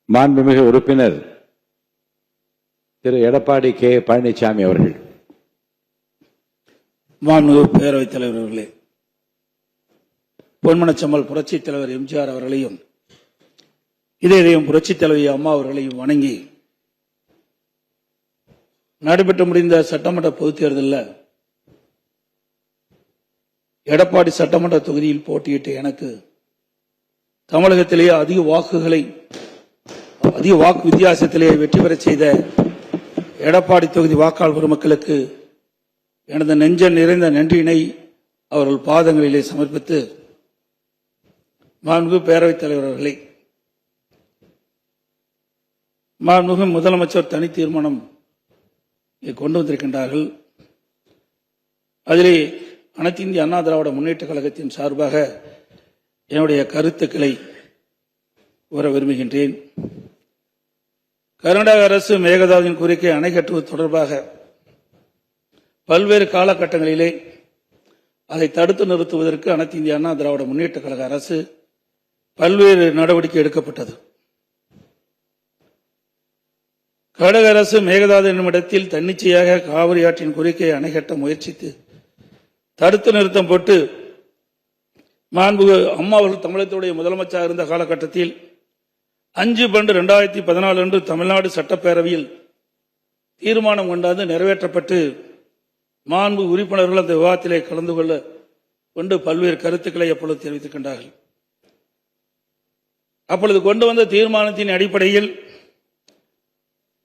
மாண்புமிகு உறுப்பினர் திரு எடப்பாடி கே பழனிசாமி அவர்கள். மாண்புமிகு பேரவைத் தலைவர் அவர்களே, பொன்மனச்செம்மல் புரட்சித் தலைவர் எம்ஜிஆர் அவர்களையும் இதயம் புரட்சித் தலைவி அம்மா அவர்களையும் வணங்கி நடைபெற்று முடிந்த சட்டமன்ற பொதுத் தேர்தலில் எடப்பாடி சட்டமன்ற தொகுதியில் போட்டியிட்ட எனக்கு தமிழகத்திலேயே அதிக வாக்கு வித்தியாசத்திலே வெற்றி பெற செய்த எடப்பாடி தொகுதி வாக்காளர் பெருமக்களுக்கு எனது நெஞ்ச நிறைந்த நன்றியினை அவர்கள் பாதங்களிலே சமர்ப்பித்து, மாண்புமிகு பேரவைத் தலைவர் அவர்களே, மாண்புமிகு முதலமைச்சர் தனி தீர்மானம் கொண்டு வந்திருக்கின்றார்கள். அதிலே அனைத்து இந்திய அண்ணா திராவிட முன்னேற்ற கழகத்தின் சார்பாக என்னுடைய கருத்துக்களை கூற விரும்புகின்றேன். கர்நாடக அரசு மேகதாதுவின் கோரிக்கை அணை கட்டுவது தொடர்பாக பல்வேறு காலகட்டங்களிலே அதை தடுத்து நிறுத்துவதற்கு அனைத்து இந்திய அண்ணா திராவிட முன்னேற்ற கழக அரசு பல்வேறு நடவடிக்கை எடுக்கப்பட்டது. கர்நாடக அரசு மேகதாது என்னும் இடத்தில் தன்னிச்சையாக காவிரி ஆற்றின் கோரிக்கையை அணை கட்ட முயற்சித்து தடுத்து நிறுத்தம் போட்டு மாண்புமிகு அம்மா அவர்கள் தமிழகத்துடைய முதலமைச்சராக இருந்த காலகட்டத்தில் 5/12/2014 அன்று தமிழ்நாடு சட்டப்பேரவையில் தீர்மானம் கொண்டாந்து நிறைவேற்றப்பட்டு மாண்புமிகு உறுப்பினர்கள் அந்த விவாதத்திலே கலந்து கொண்டு பல்வேறு கருத்துக்களை அப்பொழுது தெரிவித்திருக்கின்றார்கள். அப்பொழுது கொண்டு வந்த தீர்மானத்தின் அடிப்படையில்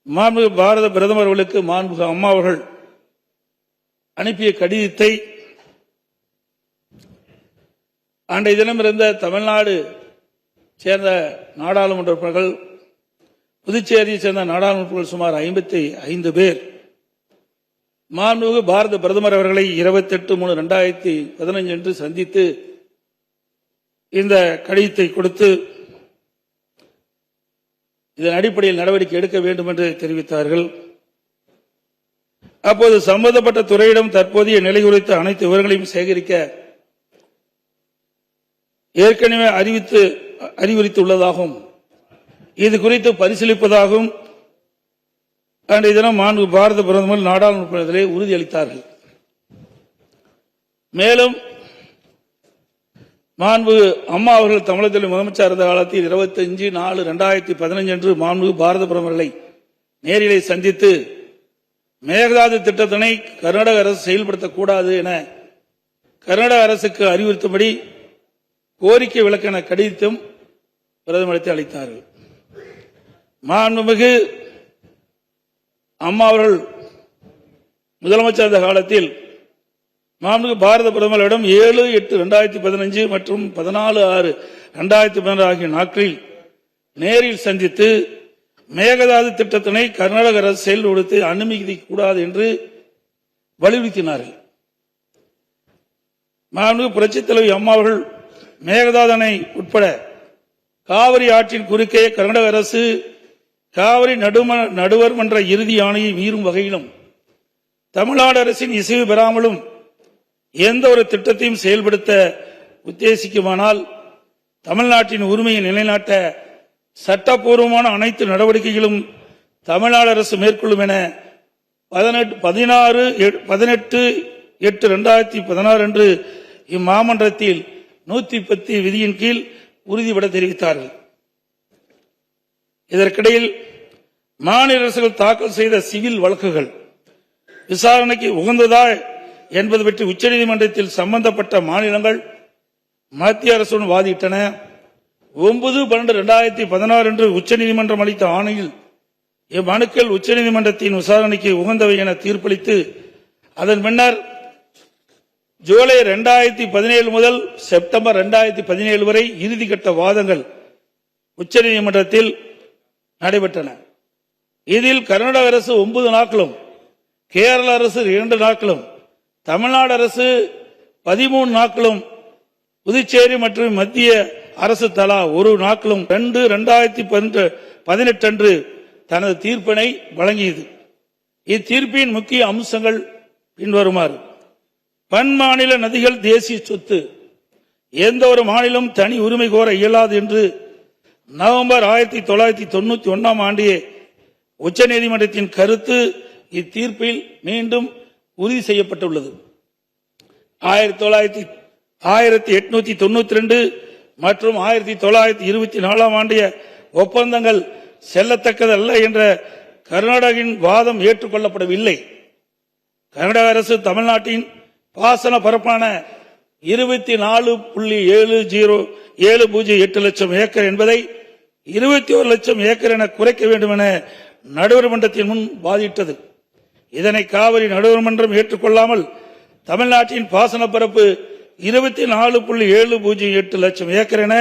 மாண்புமிகு பாரத பிரதமர் அவர்களுக்கு மாண்புமிகு அம்மா அவர்கள் அனுப்பிய கடிதத்தை அன்றைய தினம் இருந்த தமிழ்நாடு சேர்ந்த நாடாளுமன்ற உறுப்பினர்கள், புதுச்சேரியை சேர்ந்த நாடாளுமன்ற உறுப்பினர்கள் சுமார் 55 பேர் மாண்புமிகு பாரத பிரதமர் அவர்களை 28/3/2015 அன்று சந்தித்து இந்த கடிதத்தை கொடுத்து இதன் அடிப்படையில் நடவடிக்கை எடுக்க வேண்டும் என்று தெரிவித்தார்கள். அப்போது சம்பந்தப்பட்ட துறையிடம் தற்போதைய நிலை குறித்த அனைத்து விவரங்களையும் சேகரிக்க ஏற்கனவே அறிவுறுத்தியுள்ளதாகவும் இது குறித்து பரிசீலிப்பதாகவும் அன்றைய தினம் மாண்புமிகு பாரத பிரதமர் நாடாளுமன்றத்திலே உறுதியளித்தார்கள். மேலும் மாண்புமிகு அம்மா அவர்கள் தமிழகத்தில் முதலமைச்சர் இருந்த காலத்தில் 25/4/2015 அன்று மாண்புமிகு பாரத பிரதமர்களை நேரிலே சந்தித்து மேகதாது திட்டத்தினை கர்நாடக அரசு செயல்படுத்தக்கூடாது என கர்நாடக அரசுக்கு அறிவுறுத்தும்படி கோரிக்கை விளக்கென கடிதம் பிரதமருக்கு அளித்தார்கள். மாண்புமிகு அம்மா அவர்கள் முதலமைச்சர் இருந்த காலத்தில் மாண்புமிகு பாரத பிரதமரிடம் 7/8/2015 மற்றும் 14/6/2016 ஆகிய நாட்களில் நேரில் சந்தித்து மேகதாது திட்டத்தினை கர்நாடக அரசு செயல்படுத்தி அனுமதிக்க கூடாது என்று வலியுறுத்தினார்கள். மாண்புமிகு புரட்சித் தலைவி அம்மா அவர்கள் மேகதாது அணை உட்பட காவிரி ஆற்றின் குறுக்கே கர்நாடக அரசு காவிரி நடுவர் மன்ற இறுதி ஆணையை மீறும் வகையிலும் தமிழ்நாடு அரசின் இசைவு பெறாமலும் எந்த ஒரு திட்டத்தையும் செயல்படுத்த உத்தேசிக்குமானால் தமிழ்நாட்டின் உரிமையை நிலைநாட்ட சட்டப்பூர்வமான அனைத்து நடவடிக்கைகளும் தமிழ்நாடு அரசு மேற்கொள்ளும் என 18/8/2016 அன்று இம்மாமன்றத்தில் 110 விதியின் கீழ் உறுதிபட தெரிவித்தார்கள். இதற்கிடையில் மாநில அரசுகள் தாக்கல் செய்த சிவில் வழக்குகள் விசாரணைக்கு உகந்ததா என்பது பற்றி உச்சநீதிமன்றத்தில் சம்பந்தப்பட்ட மாநிலங்கள் மத்திய அரசுடன் வாதிட்டன. 9/12/2016 அன்று உச்சநீதிமன்றம் அளித்த ஆணையில் இம்மனுக்கள் உச்சநீதிமன்றத்தின் விசாரணைக்கு உகந்தவை என தீர்ப்பளித்து அதன் பின்னர் ஜூலை 2017 முதல் செப்டம்பர் 2017 வரை இறுதிக்கட்ட வாதங்கள் உச்சநீதிமன்றத்தில் நடைபெற்றன. இதில் கர்நாடக அரசு 9 நாட்களும், கேரள அரசு 2 நாட்களும், தமிழ்நாடு அரசு 13 நாட்களும், புதுச்சேரி மற்றும் மத்திய அரசு தலா 1 நாட்களும் 2/2018 அன்று தனது தீர்ப்பினை வழங்கியது. இத்தீர்ப்பின் முக்கிய அம்சங்கள் பின்வருமாறு: பன்மாநில நதிகள் தேசிய சொத்து, எந்த ஒரு மாநிலம் தனி உரிமை கோர இயலாது என்று நவம்பர் 1991 ஆண்டிய உச்சநீதிமன்றத்தின் கருத்து இத்தீர்ப்பில் மீண்டும் உறுதி செய்யப்பட்டுள்ளது. 1892 மற்றும் 1924 ஆண்டிய ஒப்பந்தங்கள் செல்லத்தக்கதல்ல என்ற கர்நாடகின் வாதம் ஏற்றுக்கொள்ளப்படவில்லை. கர்நாடக அரசு தமிழ்நாட்டின் பாசன பரப்பான 24.708 லட்சம் ஏக்கர் என்பதை 21 லட்சம் ஏக்கர் என குறைக்க வேண்டும் என நடுவர் மன்றத்தின் முன் வாதிட்டது. இதனை காவிரி நடுவர் மன்றம் ஏற்றுக்கொள்ளாமல் தமிழ்நாட்டின் பாசன பரப்பு 24.708 லட்சம் ஏக்கர் என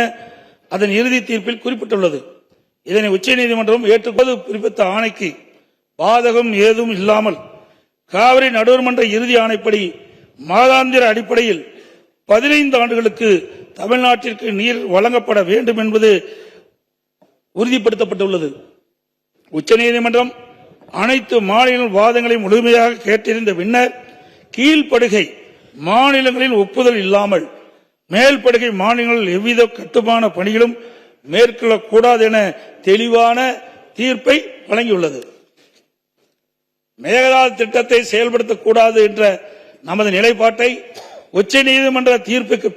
அதன் இறுதி தீர்ப்பில் குறிப்பிட்டுள்ளது. இதனை உச்சநீதிமன்றம் ஏற்றுக்கொண்டு பிறப்பித்த ஆணைக்கு பாதகம் ஏதும் இல்லாமல் காவிரி நடுவர் மன்ற இறுதி ஆணைப்படி மாதாந்திர அடிப்படையில் 15 ஆண்டுகளுக்கு தமிழ்நாட்டிற்கு நீர் வழங்கப்பட வேண்டும் என்பது உறுதிப்படுத்தப்பட்டுள்ளது. உச்சநீதிமன்றம் அனைத்து மாநில வாதங்களை முழுமையாக கேட்டறிந்த பின்னர் கீழ்ப்படுகை மாநிலங்களின் ஒப்புதல் இல்லாமல் மேல்படுகை மாநிலங்களில் எவ்வித கட்டுமான பணிகளும் மேற்கொள்ளக்கூடாது என தெளிவான தீர்ப்பை வழங்கியுள்ளது. மேகதாது திட்டத்தை செயல்படுத்தக்கூடாது என்ற நமது நிலைப்பாட்டை உச்சநீதிமன்ற தீர்ப்புக்கு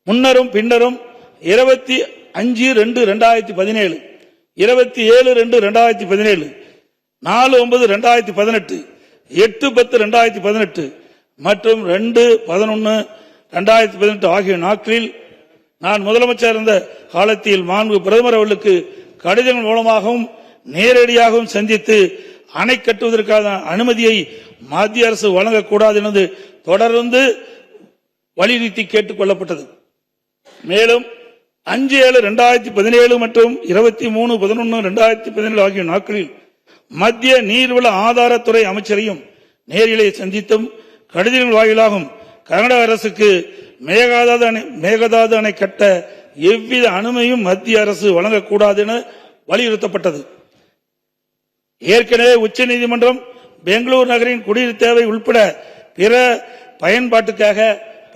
முன்னரும் பின்னரும் 25/2/2017, 27/2/2017, 4/9/2018, 8/10/2018 மற்றும் 2/11/2018 ஆகிய நாட்களில் நான் முதலமைச்சர் இருந்த காலத்தில் மாண்பு பிரதமர் அவர்களுக்கு கடிதங்கள் மூலமாகவும் நேரடியாகவும் சந்தித்து அணை கட்டுவதற்கான அனுமதியை மத்திய அரசு வழங்கக்கூடாது என்று தொடர்ந்து வலியுறுத்தி கேட்டுக் கொள்ளப்பட்டது. மேலும் 5/7/2017 மற்றும் 23/11/2017 ஆகிய நாட்களில் மத்திய நீர்வள ஆதாரத்துறை அமைச்சரையும் நேரிலே சந்தித்தும் கடிதங்கள் வாயிலாகவும் கர்நாடக அரசுக்கு மேகதாது அணை கட்ட எவ்வித அனுமதியும் மத்திய அரசு வழங்கக்கூடாது என வலியுறுத்தப்பட்டது. ஏற்கனவே உச்சநீதிமன்றம் பெங்களூரு நகரின் குடிநீர் தேவை உட்பட பிற பயன்பாட்டுக்காக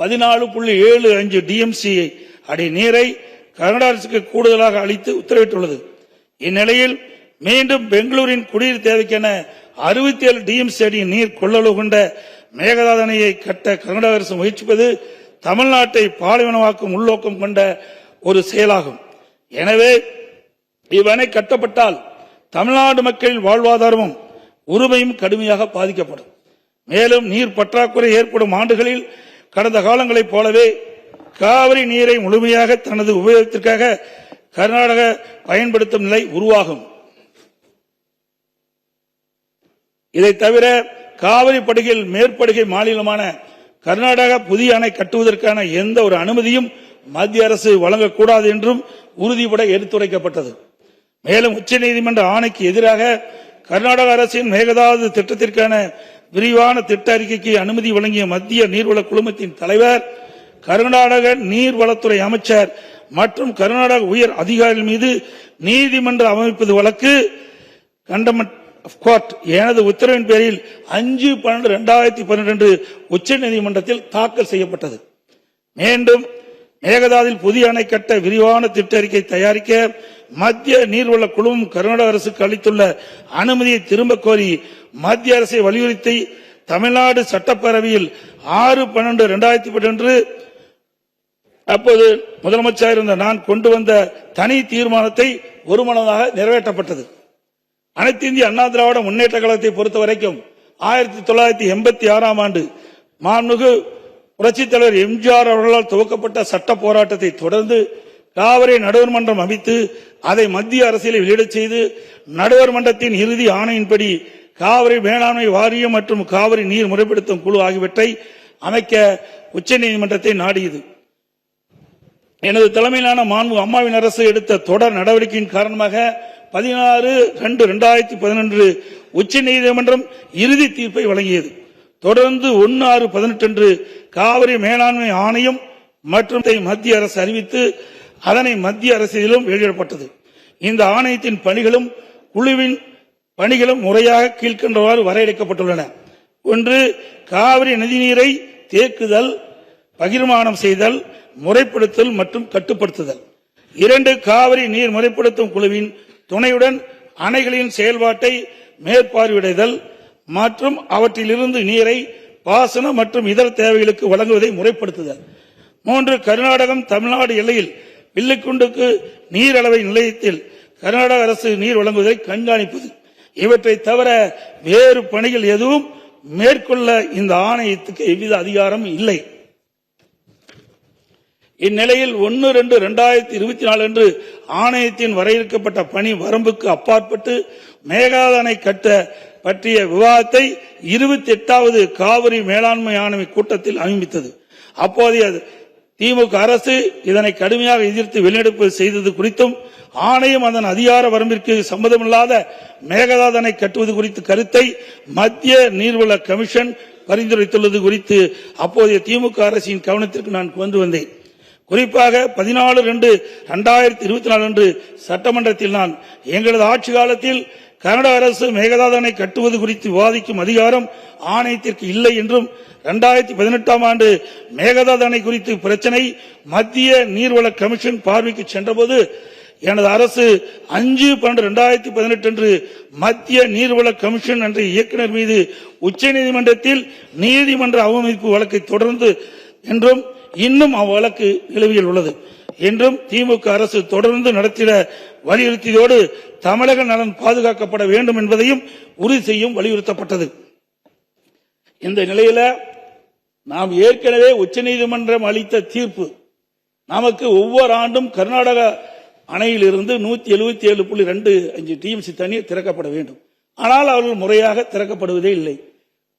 14.75 டிஎம்சி அடி நீரை கர்நாடக அரசுக்கு கூடுதலாக அளித்து உத்தரவிட்டுள்ளது. இந்நிலையில் மீண்டும் பெங்களூரின் குடிநீர் தேவைக்கென 67 டிஎம்சி அடி நீர் கொள்ளளவு கொண்ட மேகதாது அணையை கட்ட கர்நாடக அரசு முயற்சிப்பது தமிழ்நாட்டை பாலைவனமாக்கும் உள்நோக்கம் கொண்ட ஒரு செயலாகும். எனவே இவ்வணை கட்டப்பட்டால் தமிழ்நாடு மக்களின் வாழ்வாதாரமும் உரிமையும் கடுமையாக பாதிக்கப்படும். மேலும் நீர் பற்றாக்குறை ஏற்படும் ஆண்டுகளில் கடந்த காலங்களைப் போலவே காவிரி நீரை முழுமையாக தனது உபயோகத்திற்காக கர்நாடக பயன்படுத்தும் நிலை உருவாகும். இதை தவிர காவிரி படுகையில் மேற்படுகை மாநிலமான கர்நாடகா புதிய அணை கட்டுவதற்கான எந்த ஒரு அனுமதியும் மத்திய அரசு வழங்கக்கூடாது என்றும் உறுதிபட எடுத்துரைக்கப்பட்டது. மேலும் உச்சநீதிமன்ற ஆணைக்கு எதிராக கர்நாடக அரசின் மேகதாது திட்டத்திற்கான விரிவான திட்ட அறிக்கைக்கு அனுமதி வழங்கிய மத்திய நீர்வள குழுமத்தின் தலைவர், கர்நாடக நீர்வளத்துறை அமைச்சர் மற்றும் கர்நாடக உயர் அதிகாரிகள் மீது நீதிமன்ற அமைப்பது வழக்கு கண்டமெண்ட் ஆஃப் கோர்ட் எனது உத்தரவின் பேரில் 5/12/2012 உச்சநீதிமன்றத்தில் தாக்கல் செய்யப்பட்டது. மீண்டும் மேகதாதில் புதிய அணை கட்ட விரிவான திட்ட அறிக்கை தயாரிக்க மத்திய நீர்வள குழுமம் கர்நாடக அரசுக்கு அளித்துள்ள அனுமதியை திரும்ப கோரி மத்திய அரசை வலியுறுத்தி தமிழ்நாடு சட்டப்பேரவையில் 6/12/2012 அப்போது முதலமைச்சர் இருந்த நான் கொண்டு வந்த தனி தீர்மானத்தை ஒருமனதாக நிறைவேற்றப்பட்டது. அனைத்து இந்திய அண்ணா திராவிட முன்னேற்ற கழகத்தை பொறுத்தவரைக்கும் 1986 ஆண்டு மாண்புமிகு புரட்சித் தலைவர் எம்ஜிஆர் அவர்களால் துவக்கப்பட்ட சட்ட போராட்டத்தை தொடர்ந்து காவிரி நடுவர் மன்றம் அமைத்து அதை மத்திய அரசியலை வெளியிடச் செய்து நடுவர் மன்றத்தின் இறுதி ஆணையின்படி காவிரி மேலாண்மை வாரியம் மற்றும் காவிரி நீர் முறைப்படுத்தும் குழு ஆகியவற்றை அமைக்க உச்சநீதிமன்றத்தை நாடியது. எனது தலைமையிலான மாண்பு அம்மாவின் அரசு எடுத்த தொடர் நடவடிக்கையின் காரணமாக 16/2/2011 உச்சநீதிமன்றம் இறுதி தீர்ப்பை வழங்கியது. தொடர்ந்து 1/6/18 காவிரி மேலாண்மை ஆணையம் மற்றும் மத்திய அரசு அறிவித்து அதனை மத்திய அரசிலும் வெளியிடப்பட்டது. இந்த ஆணையத்தின் பணிகளும் குழுவின் பணிகளும் முறையாக கீழ்கண்டவாறு வரையறுக்கப்பட்டுள்ளன. 1. காவிரி நதிநீரை தேக்குதல், பகிர்மானம் செய்தல், முறைப்படுத்தல் மற்றும் கட்டுப்படுத்துதல். 2 காவிரி நீர் முறைப்படுத்தும் குழுவின் துணையுடன் அணைகளின் செயல்பாட்டை மேற்பார்வையிடுதல் மற்றும் அவற்றிலிருந்து நீரை பாசன மற்றும் இதர தேவைகளுக்கு வழங்குவதை முறைப்படுத்துதல். 3 கர்நாடகம் தமிழ்நாடு எல்லையில் வில்லுக்குண்டுக்கு நீர் அளவை நிலையத்தில் கர்நாடக அரசு நீர் வழங்குவதை கண்காணிப்பது. இவற்றை தவிர வேறு பணிகள் எதுவும் மேற்கொள்ள இந்த ஆணையத்துக்கு எவ்வித அதிகாரம் இல்லை. இந்நிலையில் 1/2/2024 அன்று ஆணையத்தின் வரையறுக்கப்பட்ட பணி வரம்புக்கு அப்பாற்பட்டு மேகதாது அணை கட்ட பற்றிய விவாதத்தை 28வது காவிரி மேலாண்மை ஆணைய கூட்டத்தில் அறிவித்தது. அப்போதைய திமுக அரசு இதனை கடுமையாக எதிர்த்து வெளிநடப்பு செய்தது குறித்தும் ஆணையம் அதன் அதிகார வரம்பிற்கு சம்பந்தமில்லாத மேகதாது அணை கட்டுவது குறித்த கருத்தை மத்திய நீர்வள கமிஷன் பரிந்துரைத்துள்ளது குறித்து அப்போதைய திமுக அரசின் கவனத்திற்கு நான் கொண்டு வந்தேன். குறிப்பாக 14/2/2024 அன்று சட்டமன்றத்தில் நான் எங்களது ஆட்சி காலத்தில் கர்நாடக அரசு மேகதாது அணை கட்டுவது குறித்து விவாதிக்கும் அதிகாரம் ஆணையத்திற்கு இல்லை என்றும் 2018ஆம் ஆண்டு மேகதாது அணை குறித்து பிரச்சனை மத்திய நீர்வள கமிஷன் பார்வைக்கு சென்றபோது எனது அரசு 5/12/2018 அன்று மத்திய நீர்வள கமிஷன் என்ற இயக்குநர் மீது உச்சநீதிமன்றத்தில் நீதிமன்ற அவமதிப்பு வழக்கை தொடர்ந்து என்றும் இன்னும் அவ்வழக்கு நிலுவையில் உள்ளது என்றும் திமுக அரசு தொடர்ந்து நடத்திட வலியுறுத்தியதோடு தமிழக நலன் பாதுகாக்கப்பட வேண்டும் என்பதையும் உறுதி செய்யும் வலியுறுத்தப்பட்டது. இந்த நிலையில நாம் ஏற்கனவே உச்சநீதிமன்றம் அளித்த தீர்ப்பு நமக்கு ஒவ்வொரு ஆண்டும் கர்நாடக அணையிலிருந்து 177.25 டிஎம்சி தண்ணீர் திறக்கப்பட வேண்டும். ஆனால் அவர்கள் முறையாக திறக்கப்படுவதே இல்லை.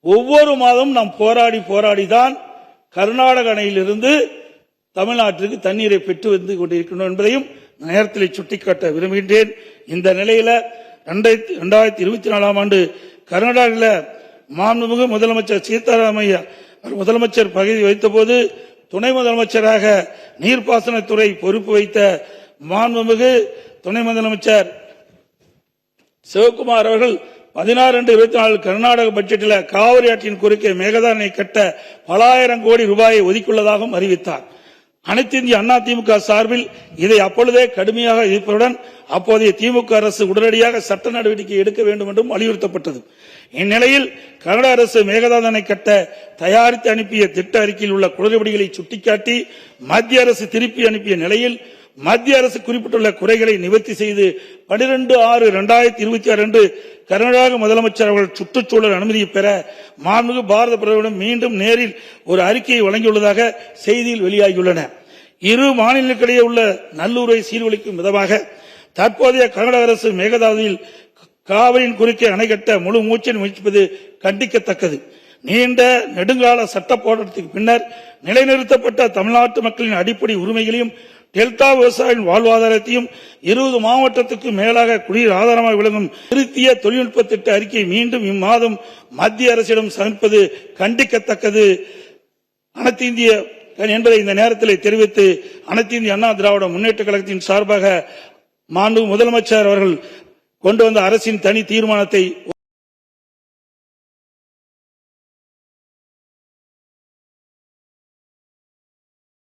ஒவ்வொரு மாதம் நாம் போராடிதான் கர்நாடக அணையிலிருந்து தமிழ்நாட்டிற்கு தண்ணீரை பெற்று வந்து கொண்டிருக்கிறோம் என்பதையும் நேரத்தில் சுட்டிக்காட்ட விரும்புகின்றேன். இந்த நிலையில 2024ஆம் ஆண்டு கர்நாடகாவில் மாண்புமிகு முதலமைச்சர் சீதாராமையா முதலமைச்சர் பதவி வைத்த போது துணை முதலமைச்சராக நீர்ப்பாசனத்துறை பொறுப்பு வைத்த மாண்புமிகு துணை முதலமைச்சர் சிவகுமார் அவர்கள் 16/2/24 கர்நாடக பட்ஜெட்டில் காவிரி ஆற்றின் குறுக்கே மேகதாது அணை கட்ட பல ஆயிரம் கோடி ரூபாயை ஒதுக்கியுள்ளதாகவும் அறிவித்தார். அனைத்து இந்திய அண்ணா திமுக சார்பில் இதை அப்பொழுதே கடுமையாக எதிர்ப்பதுடன் அப்போதைய திமுக அரசு உடனடியாக சட்ட நடவடிக்கை எடுக்க வேண்டும் என்றும் வலியுறுத்தப்பட்டது. இந்நிலையில் கர்நாடக அரசு மேகதாது அணை கட்ட தயாரித்து அனுப்பிய திட்ட அறிக்கையில் உள்ள குளறுபடிகளை சுட்டிக்காட்டி மத்திய அரசு திருப்பி அனுப்பிய நிலையில் மத்திய அரசு குறிப்பிட்டுள்ள குறைகளை நிவர்த்தி செய்து 12/6/2026 அன்று கர்நாடக முதலமைச்சர் அவர்கள் சுற்றுச்சூழல் அனுமதியை பெற மாண்புமிகு பாரத பிரதமரிடம் மீண்டும் நேரில் ஒரு அறிக்கையை வழங்கியுள்ளதாக செய்தியில் வெளியாகியுள்ளன. இரு மாநிலங்களுக்கிடையே உள்ள நல்லுறவை சீர்குலைக்கும் விதமாக தற்போதைய கர்நாடக அரசு மேகதாதுவில் காவிரியின் குறுக்கே அணை கட்ட முழு மூச்சில் முயற்சிப்பது கண்டிக்கத்தக்கது. நீண்ட நெடுங்கால சட்ட போராட்டத்துக்கு பின்னர் நிலைநிறுத்தப்பட்ட தமிழ்நாட்டு மக்களின் அடிப்படை உரிமைகளையும் டெல்டா விவசாயிகளின் வாழ்வாதாரத்தையும் 20 மாவட்டத்துக்கு மேலாக குடிநீர் ஆதாரமாக விளங்கும் திருத்திய தொழில்நுட்ப திட்ட அறிக்கை மீண்டும் இம்மாதம் மத்திய அரசிடம் சமர்ப்பது கண்டிக்கத்தக்கது அனைத்து இந்திய என்பதை இந்த நேரத்தில் தெரிவித்து அனைத்து இந்திய அண்ணா திராவிட முன்னேற்ற கழகத்தின் சார்பாக மாண்பு முதலமைச்சர் அவர்கள் கொண்டு வந்த அரசின் தனி தீர்மானத்தை